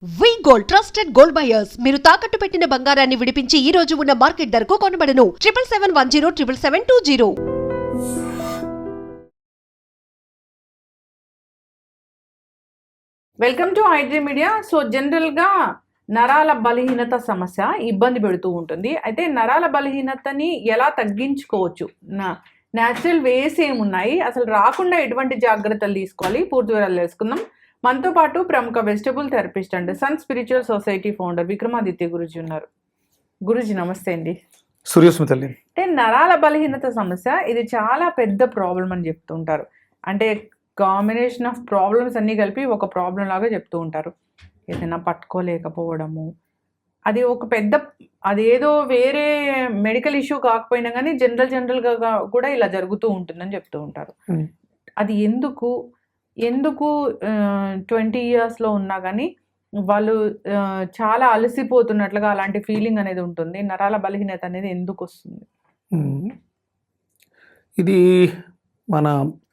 వి gold trusted gold buyers మీరు తాకట్టు పెట్టిన బంగారాన్ని విడిపించి ఈ రోజు ఉన్న మార్కెట్ ధరకు కొనబడను 7771077720. Welcome to iDream media. So జనరల్గా నరాల బలహీనత సమస్య ఇబ్బంది పెడుతూ ఉంటుంది. అయితే నరాల బలహీనతని ఎలా తగ్గించుకోవచ్చు, న్యాచురల్ వేస్ ఏమున్నాయి, అసలు రాకుండా ఎటువంటి జాగ్రత్తలు తీసుకోవాలి, పూర్తి వివరాలు తెలుసుకుందాం. మనతో పాటు ప్రముఖ vegetable therapist and sun spiritual society founder Vikramaditya Guruji ఉన్నారు. గురూజీ నమస్తే అండి. సూర్యస్మితల్లి. అంటే నరాల బలహీనత సమస్య ఇది చాలా పెద్ద ప్రాబ్లం అని చెప్తూ ఉంటారు. అంటే కాంబినేషన్ ఆఫ్ ప్రాబ్లమ్స్ అన్నీ కలిపి ఒక ప్రాబ్లం లాగా చెప్తూ ఉంటారు. ఏదైనా పట్టుకోలేకపోవడము, అది ఒక పెద్ద, అదేదో వేరే మెడికల్ ఇష్యూ కాకపోయినా కానీ జనరల్గా కూడా ఇలా జరుగుతూ ఉంటుందని చెప్తూ ఉంటారు. అది ఎందుకు 20 yearsలో ఉన్నా కానీ వాళ్ళు చాలా అలసిపోతున్నట్లుగా అలాంటి ఫీలింగ్ అనేది ఉంటుంది. నరాల బలహీనత అనేది ఎందుకు వస్తుంది? ఇది మన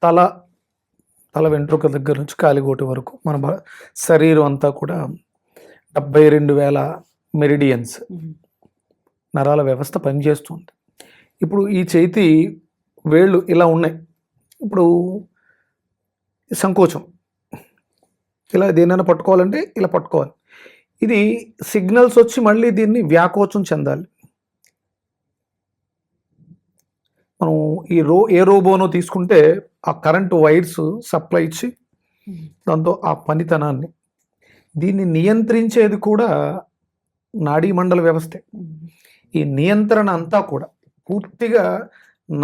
తల వెంట్రుక దగ్గర నుంచి కాలిగోటి వరకు మన శరీరం అంతా కూడా 72,000 మెరిడియన్స్ నరాల వ్యవస్థ పనిచేస్తుంది. ఇప్పుడు ఈ చేతి వేళ్ళు ఇలా ఉన్నాయి. ఇప్పుడు సంకోచం, ఇలా దేనైనా పట్టుకోవాలంటే ఇలా పట్టుకోవాలి. ఇది సిగ్నల్స్ వచ్చి మళ్ళీ దీన్ని వ్యాకోచం చెందాలి. మనం ఏ రోబోనో తీసుకుంటే ఆ కరెంటు వైర్స్ సప్లై ఇచ్చి దాంతో ఆ పనితనాన్ని దీన్ని నియంత్రించేది కూడా నాడీ మండల వ్యవస్థే. ఈ నియంత్రణ అంతా కూడా పూర్తిగా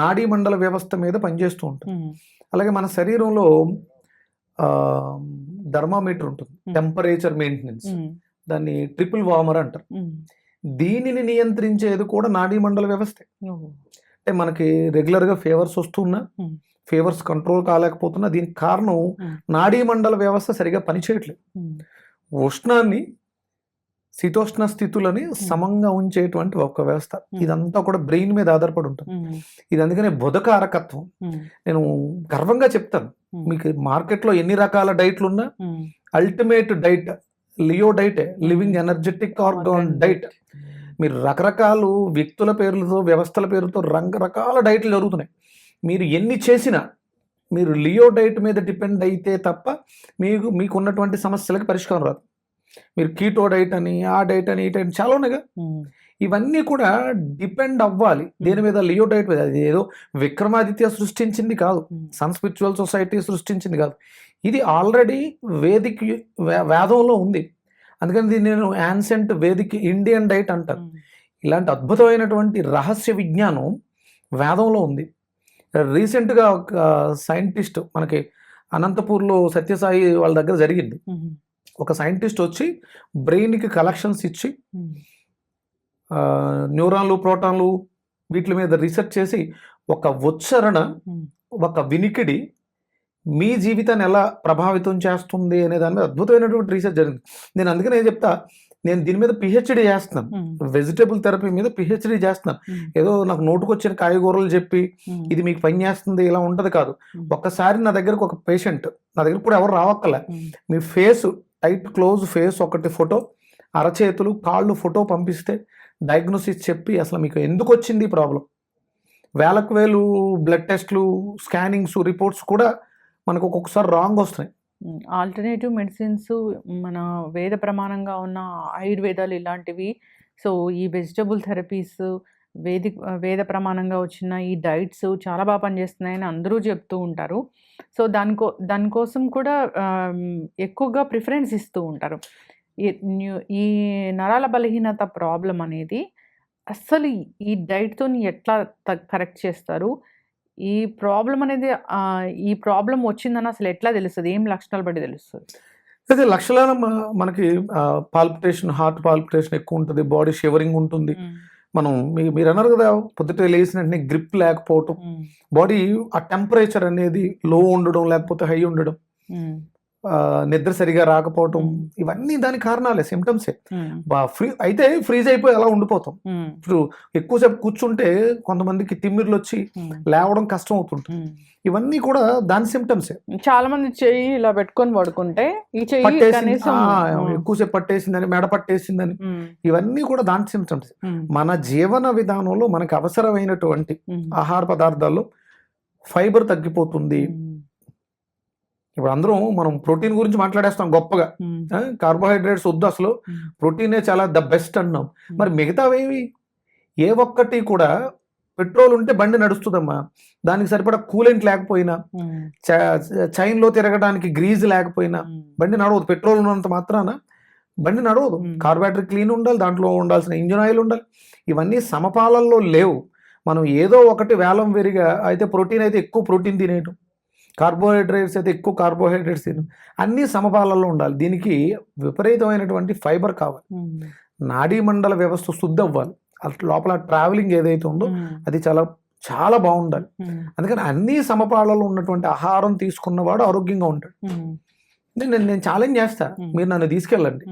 నాడీ మండల వ్యవస్థ మీద పనిచేస్తూ ఉంటుంది. అలాగే మన శరీరంలో థర్మామీటర్ ఉంటుంది, టెంపరేచర్ మెయింటెనెన్స్, దాన్ని ట్రిపుల్ వార్మర్ అంటారు. దీనిని నియంత్రించేది కూడా నాడీ మండల వ్యవస్థే. అంటే మనకి రెగ్యులర్గా ఫీవర్స్ వస్తున్నా, ఫీవర్స్ కంట్రోల్ కాలేకపోతున్నా దీనికి కారణం నాడీ మండల వ్యవస్థ సరిగా పనిచేయట్లేదు. ఉష్ణాన్ని, శీతోష్ణ స్థితులని సమంగా ఉంచేటువంటి ఒక వ్యవస్థ. ఇదంతా కూడా బ్రెయిన్ మీద ఆధారపడి ఉంటుంది. ఇది అందుకనే బుధకారకత్వం. నేను గర్వంగా చెప్తాను, మీకు మార్కెట్లో ఎన్ని రకాల డైట్లు ఉన్నా ultimate diet Leo diet, living energetic organ diet. మీరు రకరకాల వ్యక్తుల పేర్లతో, వ్యవస్థల పేరుతో రకరకాల డైట్లు జరుగుతున్నాయి. మీరు ఎన్ని చేసినా మీరు లియో డైట్ మీద డిపెండ్ అయితే తప్ప మీకు ఉన్నటువంటి సమస్యలకు పరిష్కారం రాదు. మీరు కీటో డైట్ అని, ఆ డైట్ అని, ఈ డైట్ చాలా ఉన్నాయిగా. ఇవన్నీ కూడా డిపెండ్ అవ్వాలి దేని మీద? లియో డైట్ మీద. అది ఏదో విక్రమాదిత్య సృష్టించింది కాదు, సన్ స్పిరిచువల్ సొసైటీ సృష్టించింది కాదు. ఇది ఆల్రెడీ వేదిక్ వేదంలో ఉంది. అందుకని దీన్ని నేను యాన్సెంట్ వేదిక్ ఇండియన్ డైట్ అంటాను. ఇలాంటి అద్భుతమైనటువంటి రహస్య విజ్ఞానం వేదంలో ఉంది. రీసెంట్గా ఒక సైంటిస్ట్ మనకి అనంతపూర్లో సత్యసాయి వాళ్ళ దగ్గర జరిగింది. ఒక సైంటిస్ట్ వచ్చి బ్రెయిన్కి కలెక్షన్స్ ఇచ్చి న్యూరాన్లు, ప్రోటాన్లు వీటి మీద రీసెర్చ్ చేసి ఒక ఉచ్చారణ, ఒక వినికిడి మీ జీవితాన్ని ఎలా ప్రభావితం చేస్తుంది అనే దాని మీద అద్భుతమైనటువంటి రీసెర్చ్ జరిగింది. నేను అందుకనే చెప్తా, నేను దీని మీద పిహెచ్డి చేస్తున్నాను, వెజిటబుల్ థెరపీ మీద పిహెచ్డి చేస్తున్నాను. ఏదో నాకు నోటుకొచ్చిన కాయగూరలు చెప్పి ఇది మీకు పని చేస్తుంది ఇలా ఉంటుంది కాదు. ఒక్కసారి నా దగ్గరకు ఒక పేషెంట్, నా దగ్గర కూడా ఎవరు రావక్కలే, మీ ఫేస్ టైట్ క్లోజ్ ఫేస్ ఒకటి ఫోటో, అరచేతులు, కాళ్ళు ఫోటో పంపిస్తే డయాగ్నోసిస్ చెప్పి అసలు మీకు ఎందుకు వచ్చింది ప్రాబ్లం, వేలకు వేలు బ్లడ్ టెస్ట్లు, స్కానింగ్స్, రిపోర్ట్స్ కూడా మనకు ఒక్కొక్కసారి రాంగ్ వస్తున్నాయి. ఆల్టర్నేటివ్ మెడిసిన్స్, మన వేద ప్రమాణంగా ఉన్న ఆయుర్వేదాలు ఇలాంటివి. సో ఈ వెజిటబుల్ థెరపీస్, వేద ప్రమాణంగా వచ్చిన ఈ డైట్స్ చాలా బాగా పనిచేస్తున్నాయని అందరూ చెప్తూ ఉంటారు. సో దానికోసం కూడా ఎక్కువగా ప్రిఫరెన్స్ ఇస్తూ ఉంటారు. ఈ నరాల బలహీనత ప్రాబ్లం అనేది అస్సలు ఈ డైట్తో ఎట్లా కరెక్ట్ చేస్తారు? ఈ ప్రాబ్లం అనేది ఈ ప్రాబ్లం వచ్చిందని అసలు ఎట్లా తెలుస్తుంది? ఏం లక్షణాలు బట్టి తెలుస్తుంది? అయితే లక్షణాలు మనకి పాల్పిటేషన్, హార్ట్ పాల్పిటేషన్ ఎక్కువ ఉంటుంది, బాడీ షివరింగ్ ఉంటుంది. మనం మీరు అన్నారు కదా, పొద్దుటే లేచిన వెంటనే గ్రిప్ లేకపోవటం, బాడీ ఆ టెంపరేచర్ అనేది లో ఉండడం లేకపోతే హై ఉండడం, నిద్ర సరిగా రాకపోవటం, ఇవన్నీ దాని కారణాలే, సిమ్టమ్సే. అయితే ఫ్రీజ్ అయిపోయి అలా ఉండిపోతాం. ఇప్పుడు ఎక్కువసేపు కూర్చుంటే కొంతమందికి తిమ్మిర్లు వచ్చి లేవడం కష్టం అవుతుంటుంది. ఇవన్నీ కూడా దాని సిమ్టమ్సే. చాలా మంది చెయ్యి ఇలా పెట్టుకొని పడుకుంటే ఈ చెయ్యి పట్టేసింది, కనీసం ఎక్కువసేపు పట్టేసిందని, మెడ పట్టేసిందని, ఇవన్నీ కూడా దాని సిమ్టమ్స్. మన జీవన విధానంలో మనకు అవసరమైనటువంటి ఆహార పదార్థాల్లో ఫైబర్ తగ్గిపోతుంది. ఇప్పుడు అందరం మనం ప్రోటీన్ గురించి మాట్లాడేస్తాం గొప్పగా, కార్బోహైడ్రేట్స్ వద్దు అసలు, ప్రోటీనే చాలా ద బెస్ట్ అన్నాం. మరి మిగతావేవి ఏ ఒక్కటి కూడా, పెట్రోల్ ఉంటే బండి నడుస్తుందమ్మా, దానికి సరిపడా కూలెంట్ లేకపోయినా, చైన్లో తిరగడానికి గ్రీజ్ లేకపోయినా బండి నడవదు. పెట్రోల్ ఉన్నంత మాత్రాన బండి నడవదు. కార్బోహైడ్రేట్ క్లీన్ ఉండాలి, దాంట్లో ఉండాల్సిన ఇంజిన్ ఆయిల్ ఉండాలి. ఇవన్నీ సమపాలల్లో లేవు. మనం ఏదో ఒకటి వేలం వెరిగా అయితే, ప్రోటీన్ అయితే ఎక్కువ ప్రోటీన్ తినేయటం, కార్బోహైడ్రేట్స్ అయితే ఎక్కువ కార్బోహైడ్రేట్స్ తినడం, అన్నీ సమపాలల్లో ఉండాలి. దీనికి విపరీతమైనటువంటి ఫైబర్ కావాలి. నాడీ మండల వ్యవస్థ శుద్ధి అవ్వాలి. లోపల ట్రావెలింగ్ ఏదైతే ఉందో అది చాలా చాలా బాగుండాలి. అందుకని అన్ని సమపాలలో ఉన్నటువంటి ఆహారం తీసుకున్నవాడు ఆరోగ్యంగా ఉంటాడు. నేను ఛాలెంజ్ చేస్తా, మీరు నన్ను తీసుకెళ్ళండి,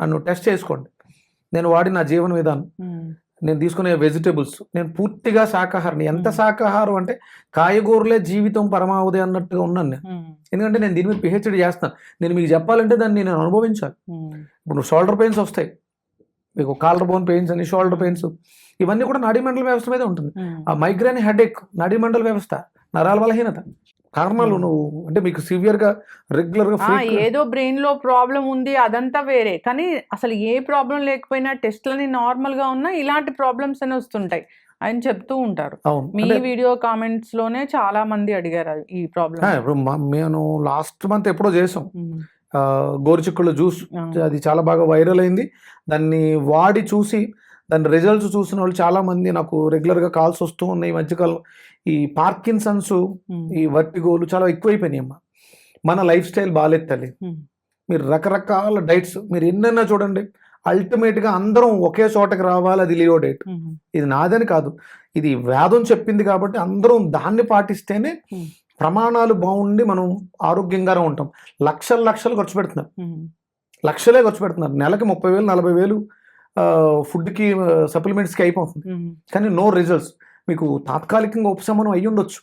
నన్ను టెస్ట్ చేసుకోండి. నేను వాడిన నా జీవన విధానం, నేను తీసుకునే వెజిటేబుల్స్, నేను పూర్తిగా శాకాహారిని. ఎంత శాకాహారం అంటే కాయగూరలే జీవితం పరమావధి అన్నట్టుగా ఉన్నాను నేను. ఎందుకంటే నేను దీని మీద పిహెచ్డి చేస్తాను. నేను మీకు చెప్పాలంటే దాన్ని నేను అనుభవించాలి. ఇప్పుడు షోల్డర్ పెయిన్స్ వస్తాయి మీకు, కాలర్ బోన్ పెయిన్స్ అని, షోల్డర్ పెయిన్స్, ఇవన్నీ కూడా నాడీ మండల వ్యవస్థ మీద ఉంటుంది. ఆ మైగ్రేన్, హెడేక్, నాడీ మండల వ్యవస్థ, నరాల బలహీనత కారణాలు. నువ్వు అంటే మీకు సివియర్గా రెగ్యులర్గా ఏదో బ్రెయిన్ లో ప్రాబ్లం ఉంది అదంతా వేరే, కానీ అసలు ఏ ప్రాబ్లం లేకపోయినా టెస్ట్లని నార్మల్ గా ఉన్నా ఇలాంటి ప్రాబ్లమ్స్ అని వస్తుంటాయి అని చెప్తూ ఉంటారు. మీ వీడియో కామెంట్స్ లోనే చాలా మంది అడిగారు ఈ ప్రాబ్లం. ఇప్పుడు నేను లాస్ట్ మంత్ ఎప్పుడో చేసాం గోరుచిక్కుళ్ళ జ్యూస్, అది చాలా బాగా వైరల్ అయింది. దాన్ని వాడి చూసి దాని రిజల్ట్స్ చూసిన వాళ్ళు చాలా మంది నాకు రెగ్యులర్గా కాల్స్ వస్తూ ఉన్నాయి. ఈ మధ్యకాలం ఈ పార్కిన్సన్స్, ఈ వర్టిగోలు చాలా ఎక్కువైపోయినాయి అమ్మా. మన లైఫ్ స్టైల్ బాగాలేదు తల్లి. మీరు రకరకాల డైట్స్ మీరు ఎన్నైనా చూడండి, అల్టిమేట్గా అందరం ఒకే చోటకి రావాలి, అది లియో డైట్. ఇది నాదని కాదు, ఇది వేదం చెప్పింది కాబట్టి అందరం దాన్ని పాటిస్తేనే ప్రమాణాలు బాగుండి మనం ఆరోగ్యంగానే ఉంటాం. లక్షలు ఖర్చు పెడుతున్నారు, లక్షలే ఖర్చు పెడుతున్నారు. నెలకి 30,000 40,000 ఫుడ్కి, సప్లిమెంట్స్కి అయిపోతుంది. కానీ నో రిజల్ట్స్. మీకు తాత్కాలికంగా ఉపశమనం అయ్యి ఉండొచ్చు,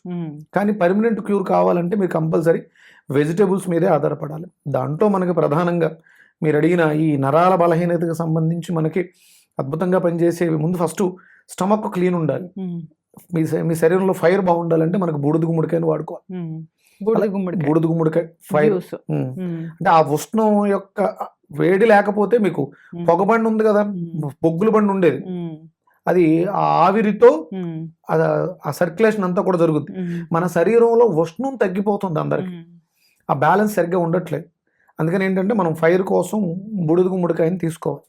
కానీ పర్మనెంట్ క్యూర్ కావాలంటే మీరు కంపల్సరీ వెజిటేబుల్స్ మీదే ఆధారపడాలి. దాంట్లో మనకి ప్రధానంగా మీరు అడిగిన ఈ నరాల బలహీనతకు సంబంధించి మనకి అద్భుతంగా పనిచేసేవి, ముందు ఫస్ట్ స్టమక్ క్లీన్ ఉండాలి. మీ శరీరంలో ఫైర్ బాగుండాలంటే మనకు బూడిద గుమ్మడికాయని వాడుకోవాలి. బూడిద గుమ్మడికాయ ఫైర్ అంటే ఆ ఉష్ణం యొక్క వేడి లేకపోతే, మీకు పొగబండి ఉంది కదా, బొగ్గుల బండి ఉండేది, అది ఆ ఆవిరితో ఆ సర్క్యులేషన్ అంతా కూడా జరుగుద్ది. మన శరీరంలో ఉష్ణం తగ్గిపోతుంది అందరికి, ఆ బ్యాలెన్స్ సరిగ్గా ఉండట్లేదు. అందుకని ఏంటంటే మనం ఫైర్ కోసం బూడిద గుమ్మడికాయని తీసుకోవాలి.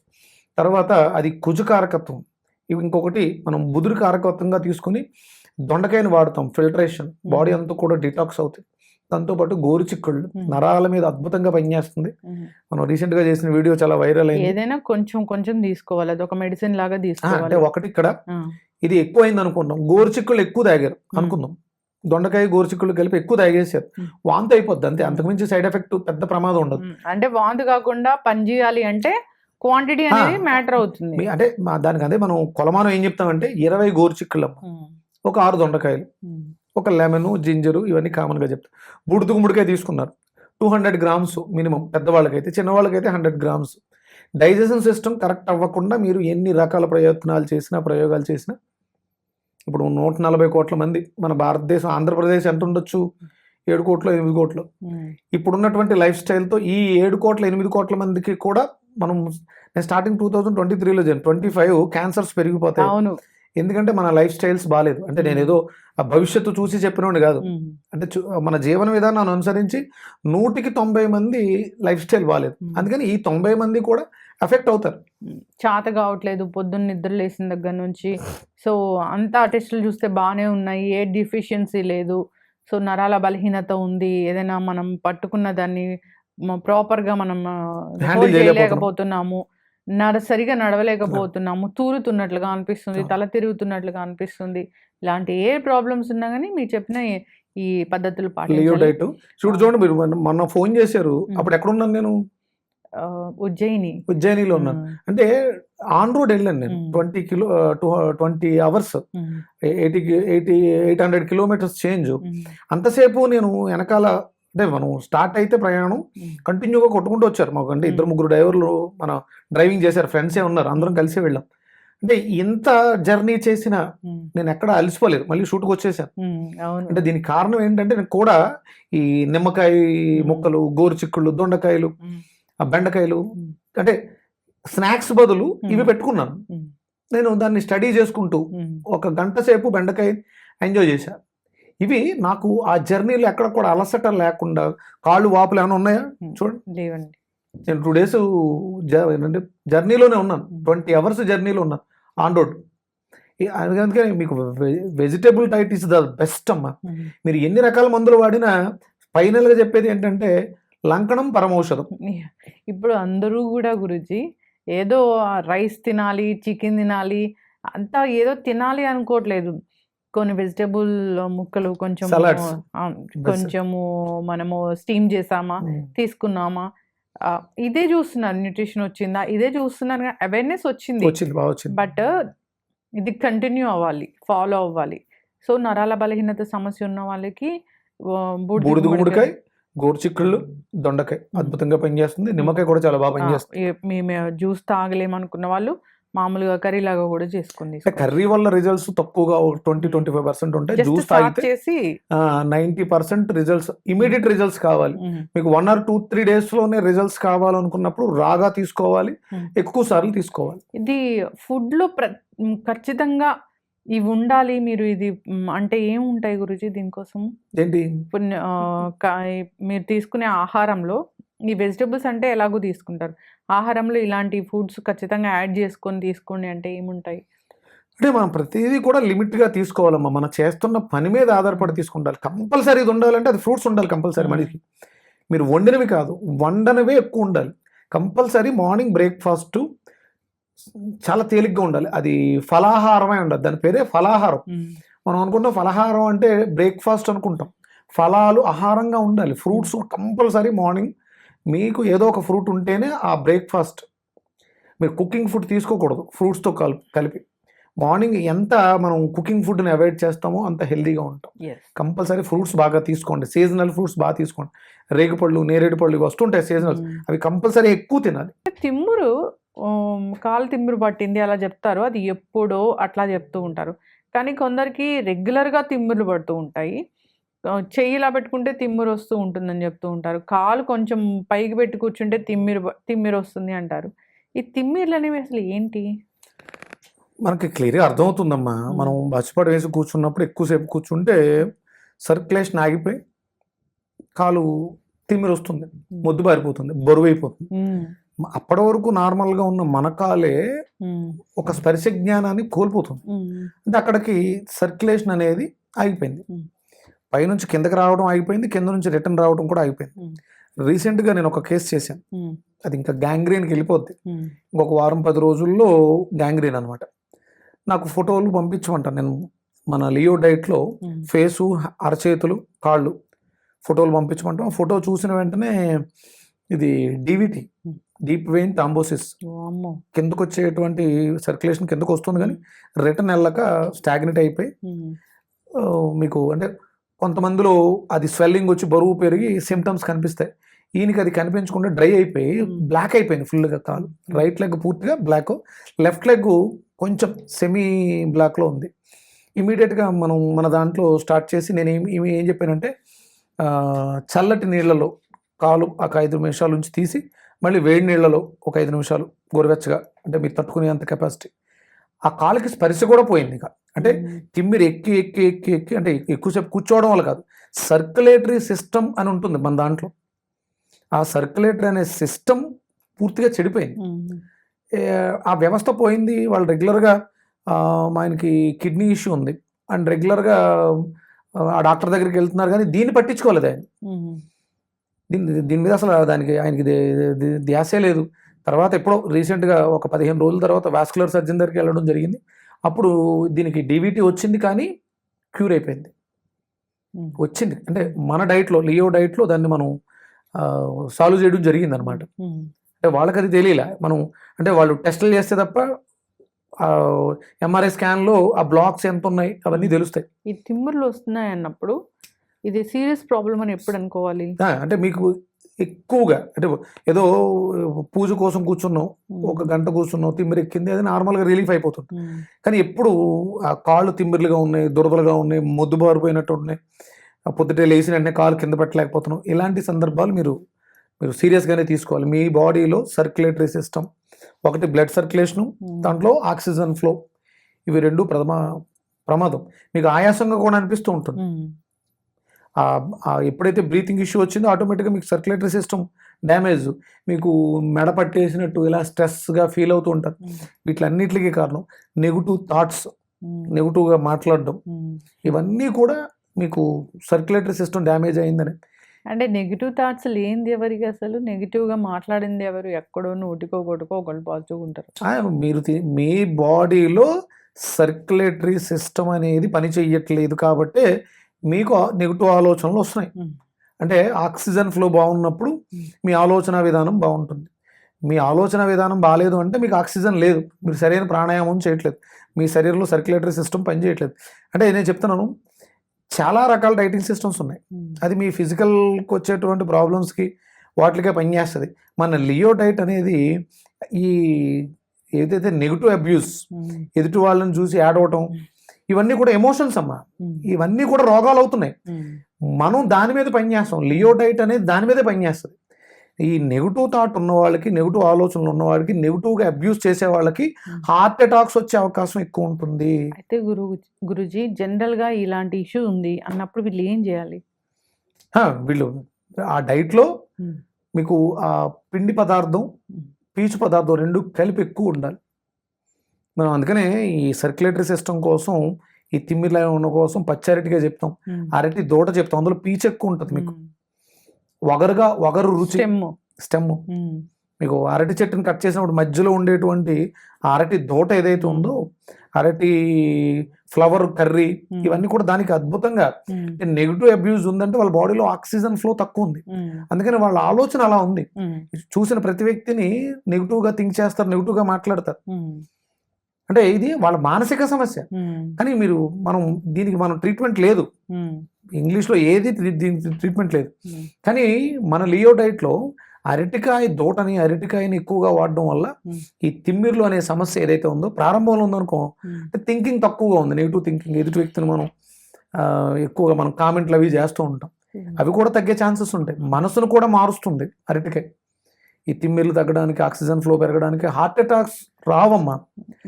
తర్వాత అది కుజుకారకత్వం. ఇంకొకటి మనం బుధుడు కారకత్వంగా తీసుకుని దొండకాయని వాడతాం, ఫిల్టరేషన్, బాడీ అంతా కూడా డిటాక్స్ అవుతుంది. దాంతోపాటు గోరుచిక్కుళ్ళు నరాల మీద అద్భుతంగా పనిచేస్తుంది. మనం రీసెంట్ గా చేసిన వీడియో చాలా వైరల్ అయింది. ఏదైనా కొంచెం తీసుకోవాలి, అది ఒక మెడిసిన్ లాగా తీసుకోవాలి. అంటే ఒకటి ఇక్కడ ఇది ఎక్కువ అయింది అనుకుంటాం, గోరుచిక్కుళ్ళు ఎక్కువ తాగారు అనుకుందాం, దొండకాయ గోరుచిక్కుళ్ళు కలిపి ఎక్కువ తాగేసారు, వాంతి అయిపోద్ది అంతే, అంతకుమించి సైడ్ ఎఫెక్ట్ పెద్ద ప్రమాదం ఉండదు. అంటే వాంతి కాకుండా పని చేయాలి అంటే క్వాంటిటీ అనేది మ్యాటర్ అవుతుంది. అంటే దానికి అదే మనం కొలమానం ఏం చెప్తామంటే 20 గోరుచిక్కుళ్ళు, ఒక 6 దొండకాయలు, ఒక లెమన్, జింజరు, ఇవన్నీ కామన్గా చెప్తాం. బూడిద గుమ్మడికాయ తీసుకున్నారు 200 grams మినిమం, పెద్దవాళ్ళకైతే, చిన్నవాళ్ళకైతే 100 grams. డైజెషన్ సిస్టమ్ కరెక్ట్ అవ్వకుండా మీరు ఎన్ని రకాల ప్రయోగాలు చేసినా ఇప్పుడు 140 కోట్ల మంది మన భారతదేశం, ఆంధ్రప్రదేశ్ ఎంత ఉండొచ్చు, 7 కోట్లు 8 కోట్లు. ఇప్పుడున్నటువంటి లైఫ్ స్టైల్తో ఈ 7 కోట్ల 8 కోట్ల మందికి కూడా మనం, నేను స్టార్టింగ్ 2023లో 25 క్యాన్సర్స్ పెరిగిపోతాయి. ఎందుకంటే మన లైఫ్ స్టైల్స్ బాగాలేదు. అంటే నేను ఏదో భవిష్యత్తు చూసి చెప్పినోడు కాదు, అంటే మన జీవన విధానాన్ని అనుసరించి 100కి 90 మంది లైఫ్ స్టైల్ బాగాలేదు. అందుకని ఈ 90 మంది కూడా ఎఫెక్ట్ అవుతారు. చేత కావట్లేదు పొద్దున్న నిద్ర లేచిన దగ్గర నుంచి, సో అంతా టెస్టులు చూస్తే బాగానే ఉన్నాయి, ఏ డిఫిషియన్సీ లేదు, సో నరాల బలహీనత ఉంది, ఏదైనా మనం పట్టుకున్న దాన్ని ప్రాపర్గా మనం చేయలేకపోతున్నాము, సరిగా నడవలేకపోతున్నాము, తూరుతున్నట్లుగా అనిపిస్తుంది, తల తిరుగుతున్నట్లుగా అనిపిస్తుంది, ఇలాంటి ఏ ప్రాబ్లమ్స్ ఉన్నా కానీ మీరు చెప్పిన ఈ పద్ధతులు లియో పాటించాలి. డైట్ చూడండి, మీరు మొన్న ఫోన్ చేశారు, అప్పుడు ఎక్కడ ఉన్నాను నేను? ఉజ్జయిని. ఉజ్జయినిలో ఉన్నాను. అంటే ఆన్ రోడ్ వెళ్ళాను నేను. 20 అవర్స్, 800 కిలోమీటర్స్ చేంజ్. అంతసేపు నేను వెనకాల, అంటే మనం స్టార్ట్ అయితే ప్రయాణం కంటిన్యూగా కొట్టుకుంటూ వచ్చారు మాకు. అంటే 2-3 డ్రైవర్లు మన డ్రైవింగ్ చేశారు, ఫ్రెండ్సే ఉన్నారు, అందరం కలిసి వెళ్ళాం. అంటే ఇంత జర్నీ చేసిన నేను ఎక్కడ అలసిపోలేదు, మళ్ళీ షూట్కి వచ్చేసాను. అవును. అంటే దీనికి కారణం ఏంటంటే నేను కూడా ఈ నిమ్మకాయ ముక్కలు, గోరు చిక్కుళ్ళు, దొండకాయలు, ఆ బెండకాయలు, అంటే స్నాక్స్ బదులు ఇవి పెట్టుకున్నాను. నేను దాన్ని స్టడీ చేసుకుంటూ 1 గంట సేపు బెండకాయ ఎంజాయ్ చేశాను. ఇవి నాకు ఆ జర్నీలో ఎక్కడ కూడా అలసట లేకుండా, కాళ్ళు వాపులు ఏమైనా ఉన్నాయా చూడండి. లేవండి. నేను 2 డేస్ జర్నీలోనే ఉన్నాను, 20 అవర్స్ జర్నీలో ఉన్నాను ఆన్ రోడ్. అందుకే మీకు vegetable diet is the best అమ్మా. మీరు ఎన్ని రకాల మందులు వాడినా ఫైనల్గా చెప్పేది ఏంటంటే లంకణం పరమౌషధం. ఇప్పుడు అందరూ కూడా గురుజీ ఏదో రైస్ తినాలి, చికెన్ తినాలి, అంతా ఏదో తినాలి అనుకోవట్లేదు. కొన్ని వెజిటేబుల్ ముక్కలు కొంచెం Salads. కొంచెము మనము స్టీమ్ చేసామా, తీసుకున్నామా, ఇదే చూస్తున్నారు. న్యూట్రిషన్ వచ్చిందా, ఇదే చూస్తున్నారు. అవేర్నెస్ వచ్చింది, బాగా వచ్చింది. బట్ ఇది కంటిన్యూ అవ్వాలి, ఫాలో అవ్వాలి. సో నరాల బలహీనత సమస్య ఉన్న వాళ్ళకి బూడిద గుమ్మడికాయ, గోరుచిక్కుళ్ళు, దొండకాయ అద్భుతంగా పనిచేస్తుంది. నిమ్మకాయ కూడా చాలా బాగా పనిచేస్తుంది. మేము జ్యూస్ తాగలేమనుకున్న వాళ్ళు మామూలుగా కర్రీ లాగా కూడా చేసుకుంది. కర్రీ వల్ల రిజల్ట్స్ తక్కువగా 20-25% ఉంటాయి. జ్యూస్ తాగితే చేసి 90% రిజల్ట్స్, ఇమీడియట్ రిజల్ట్స్ కావాలి మీకు. 1 or 2-3 days లోనే రిజల్ట్స్ కావాలనుకున్నప్పుడు రాగా తీసుకోవాలి, ఎక్కువ సార్లు తీసుకోవాలి. ఇది ఫుడ్ లో ఖచ్చితంగా ఇవి ఉండాలి. మీరు ఇది అంటే ఏముంటాయి గురుజీ దీనికోసం? ఏంటి మీరు తీసుకునే ఆహారంలో ఈ వెజిటబుల్స్ అంటే ఎలాగో తీసుకుంటారు, ఆహారంలో ఇలాంటి ఫుడ్స్ ఖచ్చితంగా యాడ్ చేసుకొని తీసుకోండి అంటే ఏముంటాయి? అంటే మనం ప్రతిదీ కూడా లిమిట్గా తీసుకోవాలమ్మా. మనం చేస్తున్న పని మీద ఆధారపడి తీసుకుంటారు. కంపల్సరీ ఇది ఉండాలంటే అది ఫ్రూట్స్ ఉండాలి కంపల్సరీ. మనిషికి మీరు వండినవి కాదు, వండనవే ఎక్కువ ఉండాలి. కంపల్సరీ మార్నింగ్ బ్రేక్ఫాస్ట్ చాలా తేలిగ్గా ఉండాలి. అది ఫలాహారమే ఉండాలి, దాని పేరే ఫలాహారం. మనం అనుకుంటాం ఫలాహారం అంటే బ్రేక్ఫాస్ట్ అనుకుంటాం. ఫలాలు ఆహారంగా ఉండాలి. ఫ్రూట్స్ కంపల్సరీ మార్నింగ్ మీకు ఏదో ఒక ఫ్రూట్ ఉంటేనే ఆ బ్రేక్ఫాస్ట్. మీరు కుకింగ్ ఫుడ్ తీసుకోకూడదు ఫ్రూట్స్తో కలిపి. మార్నింగ్ ఎంత మనం కుకింగ్ ఫుడ్ని అవాయిడ్ చేస్తామో అంత హెల్తీగా ఉంటాం. కంపల్సరీ ఫ్రూట్స్ బాగా తీసుకోండి, సీజనల్ ఫ్రూట్స్ బాగా తీసుకోండి. రేగుపళ్ళు, నేరేడు పళ్ళు ఇవి వస్తుంటాయి సీజనల్, అవి కంపల్సరీ ఎక్కువ తినాలి. తిమ్మురు, కాలు తిమ్మురు పట్టింది అలా చెప్తారు, అది ఎప్పుడో అట్లా చెప్తూ ఉంటారు. కానీ కొందరికి రెగ్యులర్గా తిమ్ముర్లు పడుతూ ఉంటాయి. చెయ్యిలా పెట్టుకుంటే తిమ్మిరి వస్తూ ఉంటుందని చెప్తూ ఉంటారు. కాలు కొంచెం పైకి పెట్టి కూర్చుంటే తిమ్మిరి వస్తుంది అంటారు. ఈ తిమ్మిర్లు అనేవి అసలు ఏంటి? మనకి క్లియర్గా అర్థమవుతుందమ్మా. మనం బచ్చపాటు వేసి కూర్చున్నప్పుడు ఎక్కువసేపు కూర్చుంటే సర్క్యులేషన్ ఆగిపోయి కాలు తిమ్మిరి వస్తుంది, మొద్దు బారిపోతుంది, బరువు అయిపోతుంది. అప్పటి వరకు నార్మల్గా ఉన్న మన కాలే ఒక స్పర్శ జ్ఞానాన్ని కోల్పోతుంది. అంటే అక్కడికి సర్క్యులేషన్ అనేది ఆగిపోయింది. పైనుంచి కిందకి రావడం ఆగిపోయింది, కింద నుంచి రిటర్న్ రావడం కూడా ఆగిపోయింది. రీసెంట్గా నేను ఒక కేసు చేశాను, అది ఇంకా గ్యాంగ్రీన్కి వెళ్ళిపోద్ది. ఇంకొక 1-10 రోజుల్లో గ్యాంగ్రీన్ అనమాట. నాకు ఫోటోలు పంపించమంటాను నేను. మన లియో డైట్లో ఫేసు, అరచేతులు, కాళ్ళు ఫోటోలు పంపించమంటాం. ఫోటో చూసిన వెంటనే ఇది DVT, డీప్ వెయిన్ థ్రాంబోసిస్, కిందకు వచ్చేటువంటి సర్క్యులేషన్ కిందకు వస్తుంది కానీ రిటర్న్ వెళ్ళక స్టాగ్నెట్ అయిపోయి మీకు అంటే కొంతమందిలో అది స్వెల్లింగ్ వచ్చి బరువు పెరిగి సిమ్టమ్స్ కనిపిస్తాయి. ఈయనకి అది కనిపించకుండా డ్రై అయిపోయి బ్లాక్ అయిపోయింది ఫుల్గా కాలు. రైట్ లెగ్ పూర్తిగా బ్లాక్, లెఫ్ట్ లెగ్ కొంచెం సెమీ బ్లాక్లో ఉంది. ఇమీడియట్గా మనం మన దాంట్లో స్టార్ట్ చేసి నేను ఏం చెప్పానంటే చల్లటి నీళ్ళలో కాలు ఒక 5 నిమిషాల నుంచి తీసి మళ్ళీ వేడి నీళ్ళలో ఒక 5 నిమిషాలు గోరువెచ్చగా, అంటే మీరు తట్టుకునే అంత కెపాసిటీ. ఆ కాలుకి స్పర్శ కూడా పోయింది. ఇక అంటే తిమ్మిరి ఎక్కి ఎక్కి ఎక్కి ఎక్కి అంటే ఎక్కువసేపు కూర్చోవడం వల్ల కాదు, సర్క్యులేటరీ సిస్టమ్ అని ఉంటుంది మన దాంట్లో. ఆ సర్క్యులేటరీ అనే సిస్టమ్ పూర్తిగా చెడిపోయింది. ఆ వ్యవస్థ పోయింది. వాళ్ళు రెగ్యులర్గా ఆయనకి కిడ్నీ ఇష్యూ ఉంది అండ్ రెగ్యులర్గా ఆ డాక్టర్ దగ్గరికి వెళ్తున్నారు కానీ దీన్ని పట్టించుకోలేదు ఆయన. దీని మీద అసలు ఆయనకి ధ్యాసే లేదు. తర్వాత ఎప్పుడో రీసెంట్గా ఒక 15 రోజుల తర్వాత వాస్కులర్ సర్జన్ దగ్గరికి వెళ్ళడం జరిగింది. అప్పుడు దీనికి DVT వచ్చింది కానీ క్యూర్ అయిపోయింది. వచ్చింది. అంటే మన డైట్లో, లియో డైట్లో దాన్ని మనం సాల్వ్ చేయడం జరిగింది అనమాట. అంటే వాళ్ళకి అది తెలియలే. మనం అంటే వాళ్ళు టెస్టులు చేస్తే తప్ప ఎంఆర్ఐ స్కాన్లో ఆ బ్లాక్స్ ఎంత ఉన్నాయి అవన్నీ తెలుస్తాయి. ఈ తిమ్ముర్లు వస్తున్నాయి అన్నప్పుడు ఇది సీరియస్ ప్రాబ్లం అని ఎప్పుడు అనుకోవాలి? అంటే మీకు ఎక్కువగా అంటే ఏదో పూజ కోసం కూర్చున్నాం, ఒక గంట కూర్చున్నాం, తిమ్మిరి ఎక్కింది, అది నార్మల్గా రిలీఫ్ అయిపోతుంది. కానీ ఎప్పుడు ఆ కాళ్ళు తిమ్మిర్లుగా ఉన్నాయి, దురదలుగా ఉన్నాయి, మొద్దుబారిపోయినట్టు ఉన్నాయి, పొద్దుటే లేచిన వెంటనే కాలు కింద పెట్టలేకపోతున్నాం, ఇలాంటి సందర్భాలు మీరు సీరియస్గానే తీసుకోవాలి. మీ బాడీలో సర్క్యులేటరీ సిస్టమ్, ఒకటి బ్లడ్ సర్క్యులేషను, దాంట్లో ఆక్సిజన్ ఫ్లో, ఇవి రెండు ప్రమాదం. మీకు ఆయాసంగా కూడా అనిపిస్తూ ఉంటుంది. ఎప్పుడైతే బ్రీతింగ్ ఇష్యూ వచ్చిందో ఆటోమేటిక్గా మీకు సర్క్యులేటరీ సిస్టమ్ డ్యామేజ్, మీకు మెడ పట్టేసినట్టు ఇలా స్ట్రెస్గా ఫీల్ అవుతూ ఉంటారు. వీటిలన్నిటికీ కారణం నెగిటివ్ థాట్స్, నెగిటివ్గా మాట్లాడడం, ఇవన్నీ కూడా మీకు సర్క్యులేటరీ సిస్టమ్ డ్యామేజ్ అయిందని. అంటే నెగిటివ్ థాట్స్ లేనిది ఎవరికి? అసలు నెగిటివ్గా మాట్లాడింది ఎవరు? ఎక్కడో నోటికో కొట్టుకో ఒకళ్ళు పాల్చుకుంటారు. మీరు మీ బాడీలో సర్క్యులేటరీ సిస్టమ్ అనేది పని చెయ్యట్లేదు కాబట్టే మీకు నెగిటివ్ ఆలోచనలు వస్తున్నాయి. అంటే ఆక్సిజన్ ఫ్లో బాగున్నప్పుడు మీ ఆలోచన విధానం బాగుంటుంది. మీ ఆలోచన విధానం బాగాలేదు అంటే మీకు ఆక్సిజన్ లేదు, మీరు సరైన ప్రాణాయామం చేయట్లేదు, మీ శరీరంలో సర్క్యులేటరీ సిస్టమ్ పనిచేయట్లేదు. అంటే నేను చెప్తున్నాను, చాలా రకాల డైటింగ్ సిస్టమ్స్ ఉన్నాయి. అది మీ ఫిజికల్కి వచ్చేటువంటి ప్రాబ్లమ్స్కి వాటికే పనిచేస్తుంది. మన లియో డైట్ అనేది ఈ ఏదైతే నెగిటివ్ అబ్యూస్, ఎదుటి వాళ్ళని చూసి యాడ్ అవటం, ఇవన్నీ కూడా ఎమోషన్స్ అమ్మా, ఇవన్నీ కూడా రోగాలు అవుతున్నాయి. మనం దాని మీద పనిచేస్తాం. లియో డైట్ అనేది దాని మీదే పనిచేస్తుంది. ఈ నెగిటివ్ థాట్ ఉన్న వాళ్ళకి, నెగిటివ్ ఆలోచనలు ఉన్న వాళ్ళకి, నెగిటివ్గా అబ్యూస్ చేసే వాళ్ళకి హార్ట్ అటాక్స్ వచ్చే అవకాశం ఎక్కువ ఉంటుంది. అయితే గురుజీ జనరల్గా ఇలాంటి ఇష్యూ ఉంది అన్నప్పుడు వీళ్ళు ఏం చేయాలి? వీళ్ళు ఆ డైట్లో మీకు ఆ పిండి పదార్థం, పీచు పదార్థం రెండు కలిపి ఎక్కువ ఉండాలి. మనం అందుకనే ఈ సర్క్యులేటరీ సిస్టమ్ కోసం, ఈ తిమ్మిరిలా ఉన్న కోసం పచ్చరటిగా చెప్తాం, అరటి దూట చెప్తాం. అందులో పీచు ఎక్కువ ఉంటుంది. మీకు వగరు రుచి, స్టెమ్. మీకు అరటి చెట్టుని కట్ చేసినప్పుడు మధ్యలో ఉండేటువంటి అరటి దూట ఏదైతే ఉందో, అరటి ఫ్లవర్ కర్రీ, ఇవన్నీ కూడా దానికి అద్భుతంగా. నెగిటివ్ అబ్యూస్ ఉందంటే వాళ్ళ బాడీలో ఆక్సిజన్ ఫ్లో తక్కువ ఉంది, అందుకని వాళ్ళ ఆలోచన అలా ఉంది. చూసిన ప్రతి వ్యక్తిని నెగిటివ్గా థింక్ చేస్తారు, నెగిటివ్గా మాట్లాడతారు. అంటే ఇది వాళ్ళ మానసిక సమస్య. కానీ దీనికి ట్రీట్మెంట్ లేదు. ఇంగ్లీష్లో ఏది దీనికి ట్రీట్మెంట్ లేదు. కానీ మన లియో డైట్లో అరటికాయ దూటని, అరటికాయని ఎక్కువగా వాడడం వల్ల ఈ తిమ్మిర్లు అనే సమస్య ఏదైతే ఉందో, ప్రారంభంలో ఉందనుకో, థింకింగ్ తక్కువగా ఉంది, నెగిటివ్ థింకింగ్, ఎదుటి వ్యక్తిని మనం ఎక్కువగా మనం కామెంట్లు అవి చేస్తూ ఉంటాం, అవి కూడా తగ్గే ఛాన్సెస్ ఉంటాయి. మనసును కూడా మారుస్తుంది అరటికాయ. ఈ తిమ్మిర్లు తగ్గడానికి, ఆక్సిజన్ ఫ్లో పెరగడానికి, హార్ట్ అటాక్స్ రావమ్మా.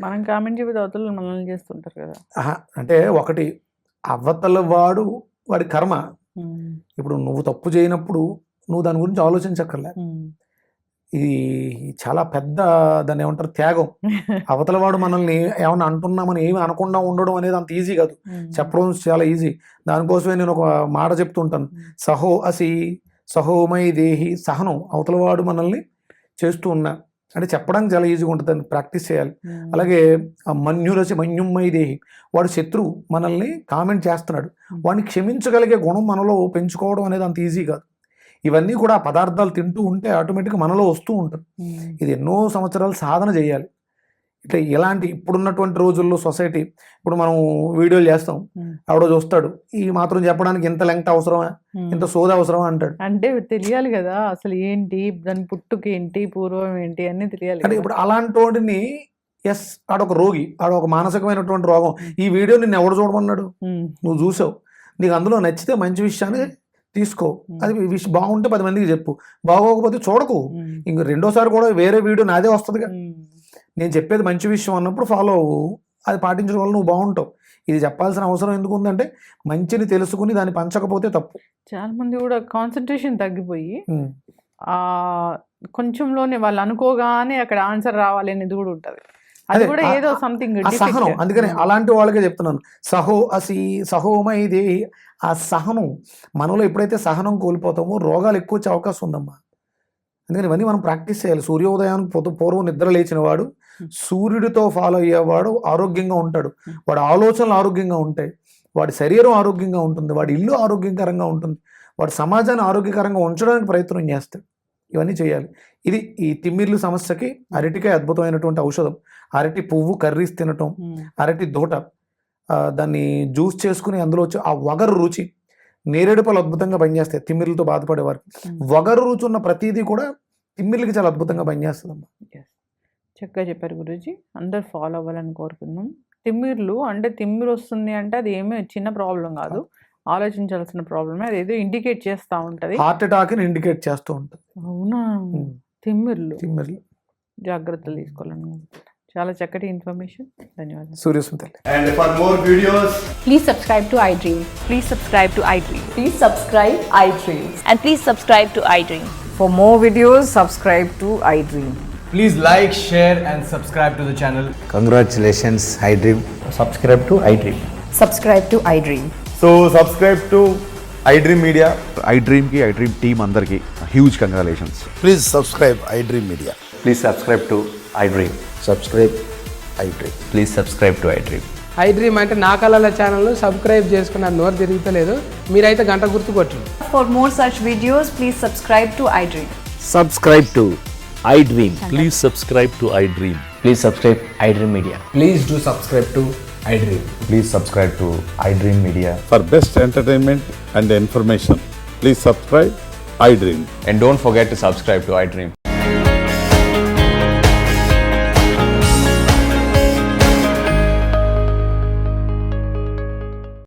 మనం కామెంట్ చెప్పి అవతల మనల్ని చేస్తుంటారు కదా. అంటే ఒకటి అవతల వాడి కర్మ. ఇప్పుడు నువ్వు తప్పు చేయనప్పుడు నువ్వు దాని గురించి ఆలోచించక్కర్లే. ఇది చాలా పెద్ద, దాన్ని ఏమంటారు, త్యాగం. అవతల వాడు మనల్ని ఏమన్నా అంటున్నామని ఏమి అనకుండా ఉండడం అనేది అంత ఈజీ కాదు, చెప్పడం చాలా ఈజీ. దానికోసమే నేను ఒక మాట చెప్తుంటాను, సహోమై దేహి, సహనం. అవతల వాడు మనల్ని చేస్తూ ఉన్నా అంటే చెప్పడానికి చాలా ఈజీగా ఉంటుంది, దాన్ని ప్రాక్టీస్ చేయాలి. అలాగే మన్యురసి మన్యుమ్మై దేహి, వాడు శత్రువు మనల్ని కామెంట్ చేస్తున్నాడు, వాడిని క్షమించగలిగే గుణం మనలో పెంచుకోవడం అనేది అంత ఈజీ కాదు. ఇవన్నీ కూడా ఆ పదార్థాలు తింటూ ఉంటే ఆటోమేటిక్గా మనలో వస్తూ ఉంటుంది. ఇది ఎన్నో సంవత్సరాలు సాధన చేయాలి. ఇట్లా ఇలాంటి ఇప్పుడున్నటువంటి రోజుల్లో సొసైటీ, ఇప్పుడు మనం వీడియోలు చేస్తాం, ఆవిడ చూస్తాడు, ఈ మాత్రం చెప్పడానికి ఇంత లెంగ్త్ అవసరమా, ఇంత సోద అవసరమా అంటాడు. అంటే తెలియాలి కదా అసలు ఏంటి, దాని పుట్టుకి ఏంటి, పూర్వం ఏంటి అన్ని తెలియాలి. అంటే ఇప్పుడు అలాంటి వాడిని, ఆడొక రోగి, ఆడొక మానసికమైనటువంటి రోగం, ఈ వీడియో నిన్ను ఎవడు చూడమన్నాడు, నువ్వు చూసావు, నీకు అందులో నచ్చితే మంచి విషయాన్ని తీసుకో, అది బాగుంటే 10 మందికి చెప్పు, బాగోకపోతే చూడకు, ఇంక రెండోసారి కూడా వేరే వీడియో నాదే వస్తుందిగా. నేను చెప్పేది మంచి విషయం అన్నప్పుడు ఫాలో అవ్వు, అది పాటించడం వల్ల నువ్వు బాగుంటావు. ఇది చెప్పాల్సిన అవసరం ఎందుకు ఉందంటే మంచిని తెలుసుకుని దాన్ని పంచకపోతే తప్పు. చాలా మంది కూడా కాన్సన్ట్రేషన్ తగ్గిపోయి కొంచెంలోనే వాళ్ళు అనుకోగానే అక్కడ ఆన్సర్ రావాలి అనేది కూడా ఉంటుంది. అది కూడా ఏదో సంథింగ్ సహనం. అందుకని అలాంటి వాళ్ళకే చెప్తున్నాను, సహోమై దేహి. ఆ సహనం మనలో ఎప్పుడైతే సహనం కోల్పోతామో రోగాలు ఎక్కువ వచ్చే అవకాశం ఉందమ్మా. అందుకని ఇవన్నీ మనం ప్రాక్టీస్ చేయాలి. సూర్యోదయానికి పూర్వం నిద్ర లేచిన వాడు, సూర్యుడితో ఫాలో అయ్యేవాడు ఆరోగ్యంగా ఉంటాడు, వాడు ఆలోచనలు ఆరోగ్యంగా ఉంటాయి, వాడి శరీరం ఆరోగ్యంగా ఉంటుంది, వాడి ఇల్లు ఆరోగ్యకరంగా ఉంటుంది, వాడి సమాజాన్ని ఆరోగ్యకరంగా ఉంచడానికి ప్రయత్నం చేస్తాడు. ఇవన్నీ చేయాలి. ఇది ఈ తిమ్మిర్లు సమస్యకి అరటికాయ అద్భుతమైనటువంటి ఔషధం. అరటి పువ్వు కర్రీస్ తినటం, అరటి దూట దాన్ని జ్యూస్ చేసుకుని అందులో వచ్చి ఆ వగరు రుచి, నేరేడు పళ్ళు అద్భుతంగా పనిచేస్తాయి తిమ్మిర్లతో బాధపడే వారికి. వగరు రుచి ఉన్న ప్రతిదీ కూడా తిమ్మిర్లకి చాలా అద్భుతంగా పనిచేస్తుందమ్మా. చక్కగా చెప్పారు గురూజీ, అందరు ఫాలో అవ్వాలని కోరుకుందాం. తిమ్మిర్లు అంటే తిమ్మిరి వస్తుంది అంటే అది ఏమీ చిన్న ప్రాబ్లం కాదు, ఆలోచించాల్సిన ప్రాబ్లమే. అది ఏదో ఇండికేట్ చేస్తూ ఉంటుంది, హార్ట్ అటాక్ని ఇండికేట్ చేస్తూ ఉంటుంది. అవునా? తిమ్మిర్లు జాగ్రత్తలు Hmm. తీసుకోవాలని. చాలా చక్కటి ఇన్ఫర్మేషన్, ధన్యవాదాలు. Suryasmita. And for more videos, Please subscribe to iDream. Please subscribe to iDream. Please subscribe iDream. And please subscribe to iDream. For more videos, subscribe to iDream. please like, share, and subscribe to the channel. Congratulations, iDream. Subscribe to iDream. Subscribe to iDream. So subscribe to iDream Media. iDream ki iDream team andarki huge congratulations. Please subscribe iDream Media. Please subscribe to iDream. Subscribe iDream. Please subscribe to iDream. iDream అంటే నా కళల channel subscribe చేసుకున్న నోరు తిరుగుతలేదు, మీరైతే గంట గుర్తు కొట్టండి. For more such videos, please subscribe to iDream. Subscribe to iDream. Please subscribe to iDream. Please subscribe iDream Media. Please do subscribe to iDream. Please subscribe to iDream Media. For best entertainment and information, please subscribe iDream. And don't forget to subscribe to iDream.